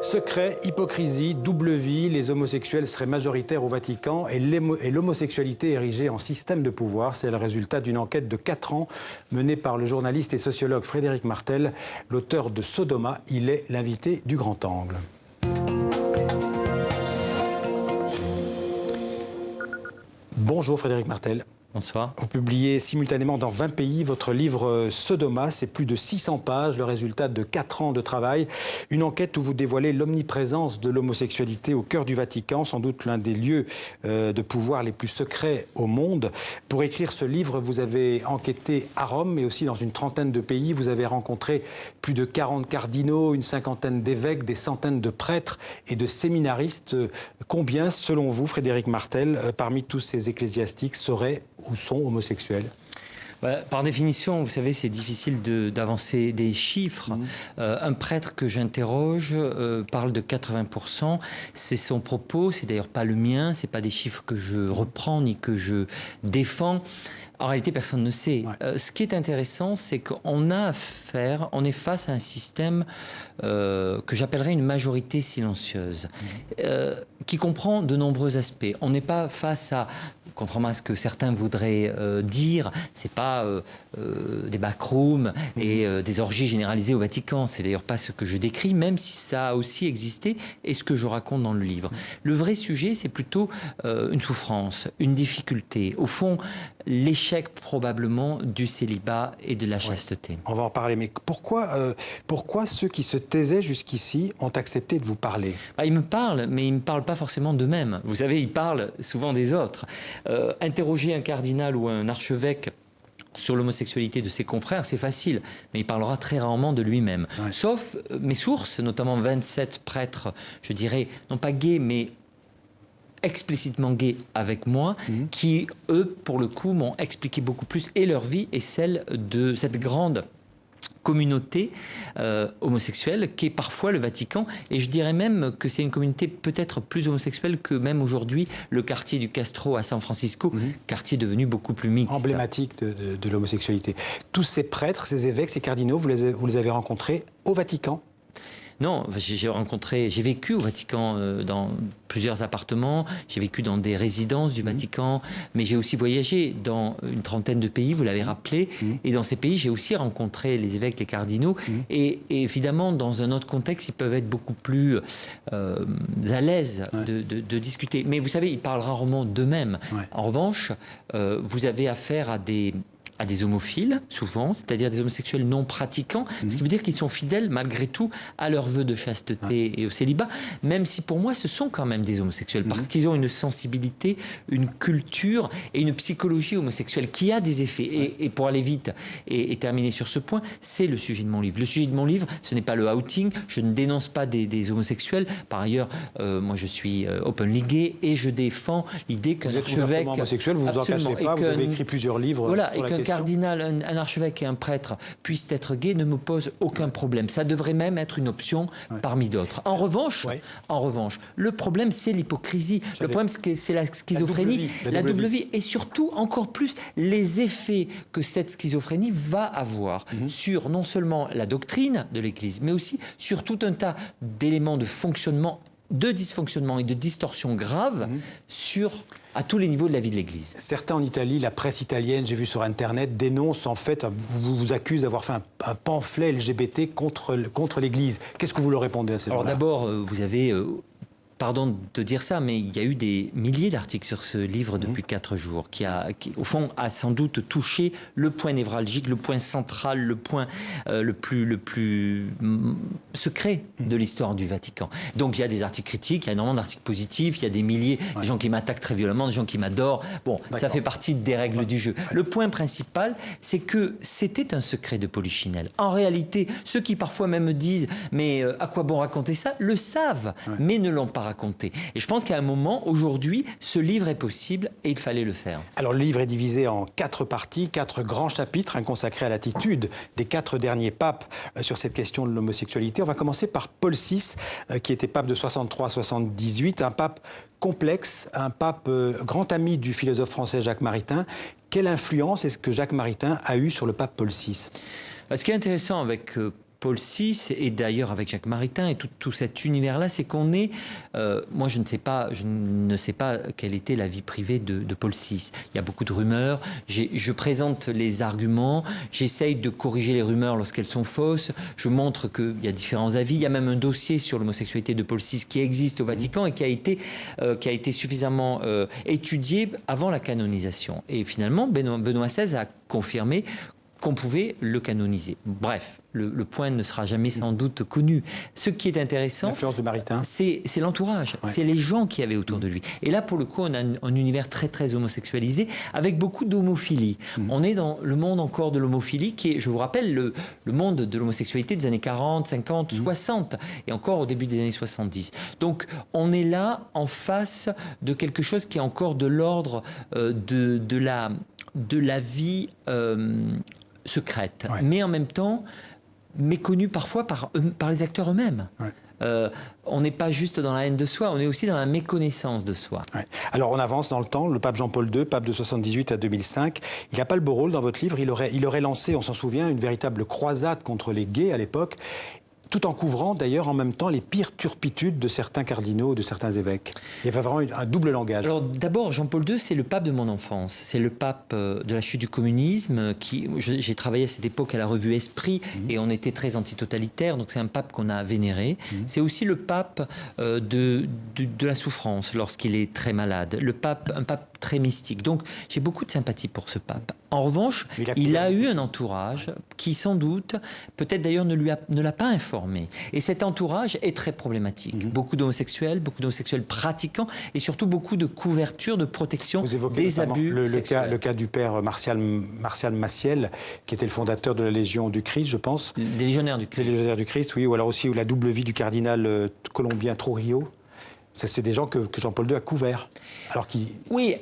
Secret, hypocrisie, double vie, les homosexuels seraient majoritaires au Vatican et l'homosexualité érigée en système de pouvoir. C'est le résultat d'une enquête de 4 ans menée par le journaliste et sociologue Frédéric Martel, l'auteur de Sodoma. Il est l'invité du Grand Angle. Bonjour Frédéric Martel. Bonsoir. Vous publiez simultanément dans 20 pays votre livre Sodoma, c'est plus de 600 pages, le résultat de 4 ans de travail. Une enquête où vous dévoilez l'omniprésence de l'homosexualité au cœur du Vatican, sans doute l'un des lieux de pouvoir les plus secrets au monde. Pour écrire ce livre, vous avez enquêté à Rome, mais aussi dans une trentaine de pays. Vous avez rencontré plus de 40 cardinaux, une cinquantaine d'évêques, des centaines de prêtres et de séminaristes. Combien, selon vous, Frédéric Martel, parmi tous ces ecclésiastiques seraient ou sont homosexuels? Par définition, vous savez, c'est difficile d'avancer des chiffres. Un prêtre que j'interroge parle de 80%. C'est son propos, c'est d'ailleurs pas le mien, c'est pas des chiffres que je reprends ni que je défends. En réalité, personne ne sait. Ce qui est intéressant, c'est qu'on a affaire, on est face à un système que j'appellerais une majorité silencieuse, qui comprend de nombreux aspects. On n'est pas face à, contrairement à ce que certains voudraient dire, c'est pas des backrooms et des orgies généralisées au Vatican. C'est d'ailleurs pas ce que je décris, même si ça a aussi existé et ce que je raconte dans le livre. Le vrai sujet, c'est plutôt une souffrance, une difficulté. Au fond, l'échec probablement du célibat et de la chasteté. On va en parler, mais pourquoi ceux qui se taisaient jusqu'ici ont accepté de vous parler? Ils me parlent, mais ils ne me parlent pas forcément d'eux-mêmes. Vous savez, ils parlent souvent des autres. Interroger un cardinal ou un archevêque sur l'homosexualité de ses confrères, c'est facile, mais il parlera très rarement de lui-même. Sauf mes sources, notamment 27 prêtres, je dirais, non pas gays, mais explicitement gays avec moi, qui, eux, pour le coup, m'ont expliqué beaucoup plus, et leur vie et celle de cette grande communauté homosexuelle qui est parfois le Vatican, et je dirais même que c'est une communauté peut-être plus homosexuelle que même aujourd'hui le quartier du Castro à San Francisco, quartier devenu beaucoup plus mixte. Emblématique de l'homosexualité. Tous ces prêtres, ces évêques, ces cardinaux, vous les avez rencontrés au Vatican? Non, j'ai vécu au Vatican dans plusieurs appartements, j'ai vécu dans des résidences du Vatican, mais j'ai aussi voyagé dans une trentaine de pays, vous l'avez rappelé, et dans ces pays, j'ai aussi rencontré les évêques, les cardinaux, et évidemment, dans un autre contexte, ils peuvent être beaucoup plus à l'aise de discuter. Mais vous savez, ils parlent rarement d'eux-mêmes. En revanche, vous avez affaire à des homophiles, souvent, c'est-à-dire des homosexuels non pratiquants, ce qui veut dire qu'ils sont fidèles, malgré tout, à leurs vœux de chasteté et au célibat, même si pour moi, ce sont quand même des homosexuels, parce qu'ils ont une sensibilité, une culture et une psychologie homosexuelle qui a des effets. Et pour aller vite et terminer sur ce point, c'est le sujet de mon livre. Le sujet de mon livre, ce n'est pas le outing, je ne dénonce pas des homosexuels. Par ailleurs, moi, je suis openly gay et je défends l'idée qu'un archevêque... homosexuel, vous vous en cachez pas, vous avez écrit plusieurs livres sur la question. Cardinal, un archevêque et un prêtre puissent être gays ne me pose aucun problème. Ça devrait même être une option parmi d'autres. En revanche, le problème, c'est l'hypocrisie. Le problème, c'est la schizophrénie, la double vie. Et surtout, encore plus, les effets que cette schizophrénie va avoir sur non seulement la doctrine de l'Église, mais aussi sur tout un tas d'éléments de fonctionnement, de dysfonctionnement et de distorsion grave à tous les niveaux de la vie de l'Église. Certains en Italie, la presse italienne, j'ai vu sur Internet, dénoncent en fait, vous accusent d'avoir fait un pamphlet LGBT contre l'Église. Qu'est-ce que vous leur répondez à ces gens-là? Alors d'abord, vous avez... Pardon de dire ça, mais il y a eu des milliers d'articles sur ce livre depuis 4 jours, qui, au fond, a sans doute touché le point névralgique, le point central, le point le plus secret de l'histoire du Vatican. Donc il y a des articles critiques, il y a énormément d'articles positifs, il y a des milliers, des gens qui m'attaquent très violemment, des gens qui m'adorent. Bon, ça fait partie des règles du jeu. Le point principal, c'est que c'était un secret de Polichinelle. En réalité, ceux qui parfois même disent « mais à quoi bon raconter ça ?» le savent, mais ne l'ont pas raconter. Et je pense qu'à un moment, aujourd'hui, ce livre est possible et il fallait le faire. Alors le livre est divisé en 4 parties, 4 grands chapitres consacrés à l'attitude des 4 derniers papes sur cette question de l'homosexualité. On va commencer par Paul VI, qui était pape de 63 à 78, un pape complexe, un pape grand ami du philosophe français Jacques Maritain. Quelle influence est-ce que Jacques Maritain a eu sur le pape Paul VI? Ce qui est intéressant avec Paul VI, et d'ailleurs avec Jacques Maritain et tout cet univers-là, c'est qu'on est... moi, je ne sais pas quelle était la vie privée de Paul VI. Il y a beaucoup de rumeurs. Je présente les arguments. J'essaye de corriger les rumeurs lorsqu'elles sont fausses. Je montre qu'il y a différents avis. Il y a même un dossier sur l'homosexualité de Paul VI qui existe au Vatican et qui a été suffisamment étudié avant la canonisation. Et finalement, Benoît XVI a confirmé qu'on pouvait le canoniser. Bref, le point ne sera jamais sans doute connu. Ce qui est intéressant, l'influence de Maritain, c'est l'entourage, c'est les gens qui avaient autour de lui. Et là, pour le coup, on a un univers très, très homosexualisé, avec beaucoup d'homophilie. On est dans le monde encore de l'homophilie, qui est, je vous rappelle, le monde de l'homosexualité des années 40, 50, 60, et encore au début des années 70. Donc, on est là, en face de quelque chose qui est encore de l'ordre de la vie secrète, mais en même temps méconnue parfois par les acteurs eux-mêmes. On n'est pas juste dans la haine de soi, on est aussi dans la méconnaissance de soi. Alors on avance dans le temps, le pape Jean-Paul II, pape de 78 à 2005, il n'a pas le beau rôle dans votre livre, il aurait lancé, on s'en souvient, une véritable croisade contre les gays à l'époque, tout en couvrant d'ailleurs en même temps les pires turpitudes de certains cardinaux, de certains évêques. Il y avait vraiment un double langage. Alors d'abord, Jean-Paul II, c'est le pape de mon enfance. C'est le pape de la chute du communisme. J'ai travaillé à cette époque à la revue Esprit et on était très antitotalitaire, donc c'est un pape qu'on a vénéré. C'est aussi le pape de la souffrance lorsqu'il est très malade. Un pape très mystique. Donc j'ai beaucoup de sympathie pour ce pape. En revanche, il a eu un entourage qui sans doute, peut-être d'ailleurs ne l'a pas informé. Et cet entourage est très problématique. Beaucoup d'homosexuels pratiquants et surtout beaucoup de couverture, de protection des abus sexuels. Le cas du père Martial Maciel, qui était le fondateur de la Légion du Christ, je pense. Des légionnaires du Christ. Des légionnaires du Christ, oui. Ou alors aussi la double vie du cardinal colombien Trujillo. C'est des gens que Jean-Paul II a couverts. Oui,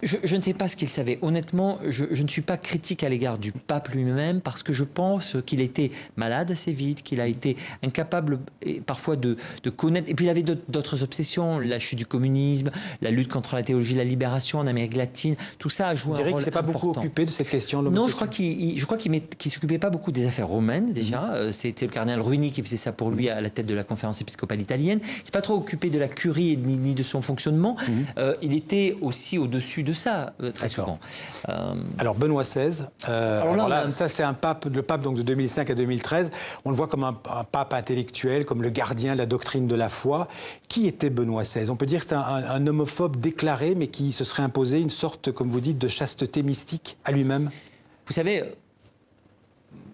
je ne sais pas ce qu'il savait. Honnêtement, je ne suis pas critique à l'égard du pape lui-même parce que je pense qu'il était malade assez vite, qu'il a été incapable parfois de connaître. Et puis il avait d'autres obsessions, la chute du communisme, la lutte contre la théologie de la libération en Amérique latine. Tout ça a joué un rôle important. Vous direz qu'il ne s'est pas beaucoup occupé de cette question? Non, je crois qu'il ne s'occupait pas beaucoup des affaires romaines déjà. C'était le cardinal Ruini qui faisait ça pour lui à la tête de la conférence épiscopale italienne. Il ne s'est pas trop occupé de la curie ni de son fonctionnement. Il était aussi au-dessus de ça, très souvent. Alors Benoît XVI, ça c'est le pape donc, de 2005 à 2013. On le voit comme un pape intellectuel, comme le gardien de la doctrine de la foi. Qui était Benoît XVI? On peut dire que c'est un homophobe déclaré, mais qui se serait imposé une sorte, comme vous dites, de chasteté mystique à lui-même. Vous savez,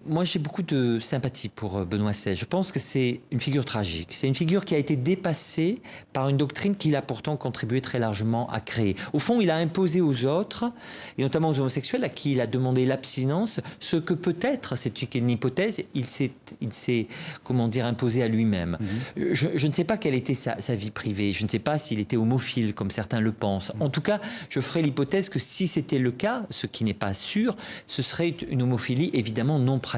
moi, j'ai beaucoup de sympathie pour Benoît XVI. Je pense que c'est une figure tragique. C'est une figure qui a été dépassée par une doctrine qu'il a pourtant contribué très largement à créer. Au fond, il a imposé aux autres, et notamment aux homosexuels, à qui il a demandé l'abstinence, ce que peut-être, c'est une hypothèse, il s'est comment dire, imposé à lui-même. Je ne sais pas quelle était sa vie privée. Je ne sais pas s'il était homophile, comme certains le pensent. En tout cas, je ferai l'hypothèse que si c'était le cas, ce qui n'est pas sûr, ce serait une homophilie évidemment non pratique.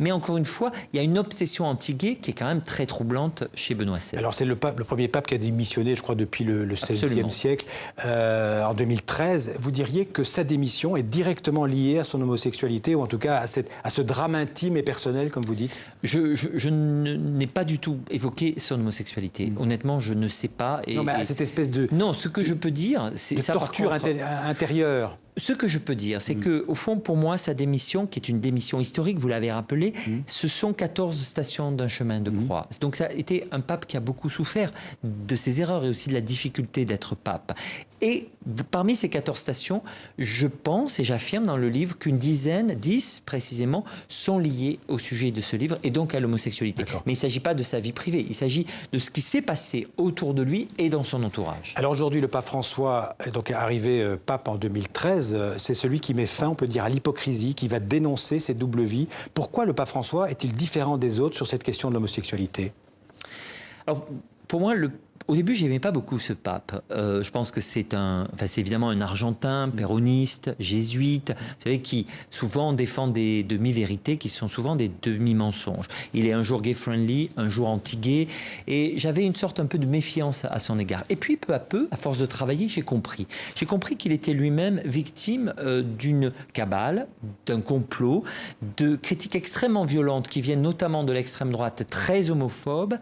Mais encore une fois, il y a une obsession anti-gay qui est quand même très troublante chez Benoît XVI. Alors c'est le premier pape qui a démissionné, je crois, depuis le XVIe siècle, en 2013. Vous diriez que sa démission est directement liée à son homosexualité, ou en tout cas à ce drame intime et personnel, comme vous dites? Je n'ai pas du tout évoqué son homosexualité. Honnêtement, je ne sais pas. Non, mais à cette espèce de... Non, ce que je peux dire, c'est ça, torture intérieure. Ce que je peux dire, c'est que, au fond, pour moi, sa démission, qui est une démission historique, vous l'avez rappelé, ce sont 14 stations d'un chemin de croix. Donc ça a été un pape qui a beaucoup souffert de ses erreurs et aussi de la difficulté d'être pape. Et parmi ces 14 stations, je pense et j'affirme dans le livre qu'une dizaine, 10 précisément, sont liées au sujet de ce livre et donc à l'homosexualité. Mais il ne s'agit pas de sa vie privée, il s'agit de ce qui s'est passé autour de lui et dans son entourage. Alors aujourd'hui, le pape François est donc arrivé pape en 2013. C'est celui qui met fin, on peut dire, à l'hypocrisie, qui va dénoncer ces doubles vies. Pourquoi le pape François est-il différent des autres sur cette question de l'homosexualité? Alors, pour moi, Au début, j'aimais pas beaucoup ce pape. Je pense que c'est évidemment un Argentin, péroniste, jésuite, vous savez, qui souvent défend des demi-vérités qui sont souvent des demi-mensonges. Il est un jour gay-friendly, un jour anti-gay, et j'avais une sorte un peu de méfiance à son égard. Et puis, peu à peu, à force de travailler, j'ai compris. J'ai compris qu'il était lui-même victime d'une cabale, d'un complot, de critiques extrêmement violentes qui viennent notamment de l'extrême droite, très homophobe,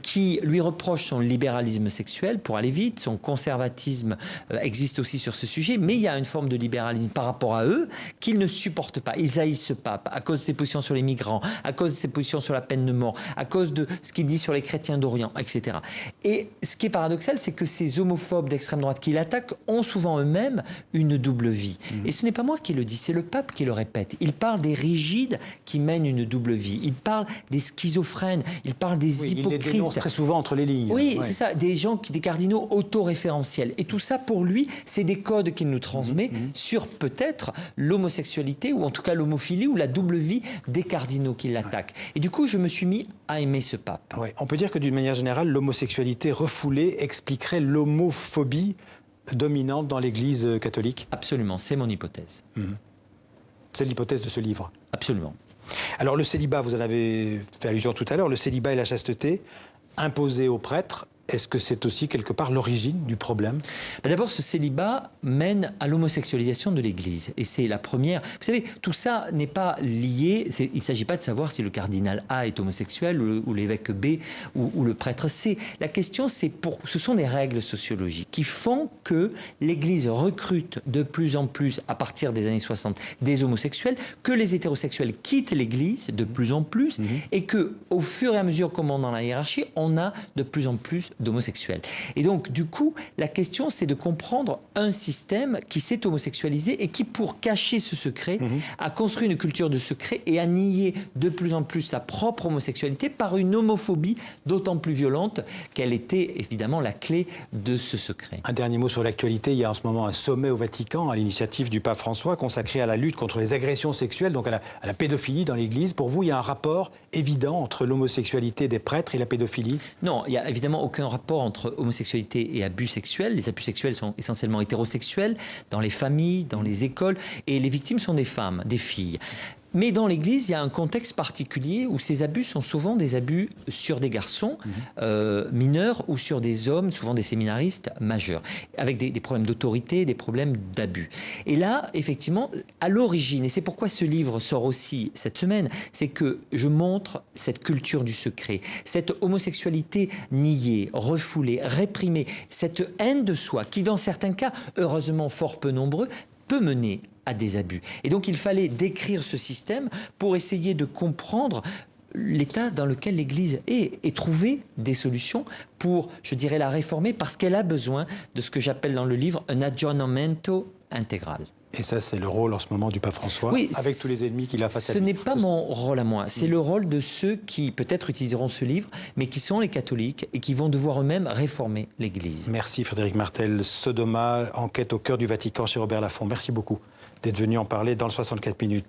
qui lui reproche son libéralisme sexuel, pour aller vite, son conservatisme existe aussi sur ce sujet, mais il y a une forme de libéralisme par rapport à eux qu'ils ne supportent pas. Ils haïssent ce pape à cause de ses positions sur les migrants, à cause de ses positions sur la peine de mort, à cause de ce qu'il dit sur les chrétiens d'Orient, etc. Et ce qui est paradoxal, c'est que ces homophobes d'extrême droite qui l'attaquent ont souvent eux-mêmes une double vie. Et ce n'est pas moi qui le dis, c'est le pape qui le répète. Il parle des rigides qui mènent une double vie. Il parle des schizophrènes, il parle des hypocrites. Il les dénonce très souvent entre les lignes. Oui, c'est ça, des cardinaux autoréférentiels. Et tout ça, pour lui, c'est des codes qu'il nous transmet sur peut-être l'homosexualité, ou en tout cas l'homophilie, ou la double vie des cardinaux qui l'attaquent. Et du coup, je me suis mis à aimer ce pape. Ouais. On peut dire que d'une manière générale, l'homosexualité refoulée expliquerait l'homophobie dominante dans l'Église catholique? Absolument, c'est mon hypothèse. C'est l'hypothèse de ce livre. Absolument. Alors le célibat, vous en avez fait allusion tout à l'heure, le célibat et la chasteté imposés aux prêtres, est-ce que c'est aussi quelque part l'origine du problème? D'abord, ce célibat mène à l'homosexualisation de l'Église. Et c'est la première. Vous savez, tout ça n'est pas lié. Il ne s'agit pas de savoir si le cardinal A est homosexuel ou l'évêque B ou le prêtre C. La question, ce sont des règles sociologiques qui font que l'Église recrute de plus en plus, à partir des années 60, des homosexuels, que les hétérosexuels quittent l'Église de plus en plus, et que, au fur et à mesure qu'on monte dans la hiérarchie, on a de plus en plus d'homosexuels. Et donc, du coup, la question, c'est de comprendre un système qui s'est homosexualisé et qui, pour cacher ce secret, a construit une culture de secret et a nié de plus en plus sa propre homosexualité par une homophobie d'autant plus violente qu'elle était évidemment la clé de ce secret. Un dernier mot sur l'actualité. Il y a en ce moment un sommet au Vatican à l'initiative du pape François consacré à la lutte contre les agressions sexuelles, donc à la pédophilie dans l'Église. Pour vous, il y a un rapport évident entre l'homosexualité des prêtres et la pédophilie? Non, il n'y a évidemment aucun rapport entre homosexualité et abus sexuels. Les abus sexuels sont essentiellement hétérosexuels dans les familles, dans les écoles, et les victimes sont des femmes, des filles. Mais dans l'Église, il y a un contexte particulier où ces abus sont souvent des abus sur des garçons mineurs ou sur des hommes, souvent des séminaristes majeurs, avec des problèmes d'autorité, des problèmes d'abus. Et là, effectivement, à l'origine, et c'est pourquoi ce livre sort aussi cette semaine, c'est que je montre cette culture du secret, cette homosexualité niée, refoulée, réprimée, cette haine de soi qui, dans certains cas, heureusement fort peu nombreux, peut mener à des abus. Et donc il fallait décrire ce système pour essayer de comprendre l'état dans lequel l'Église est et trouver des solutions pour, je dirais, la réformer parce qu'elle a besoin de ce que j'appelle dans le livre un aggiornamento intégral. Et ça, c'est le rôle en ce moment du pape François, oui, avec tous les ennemis qu'il a face à lui. Ce n'est pas mon rôle à moi, c'est le rôle de ceux qui peut-être utiliseront ce livre, mais qui sont les catholiques et qui vont devoir eux-mêmes réformer l'Église. Merci Frédéric Martel. Sodoma, enquête au cœur du Vatican chez Robert Laffont. Merci beaucoup d'être venu en parler dans le 64 minutes.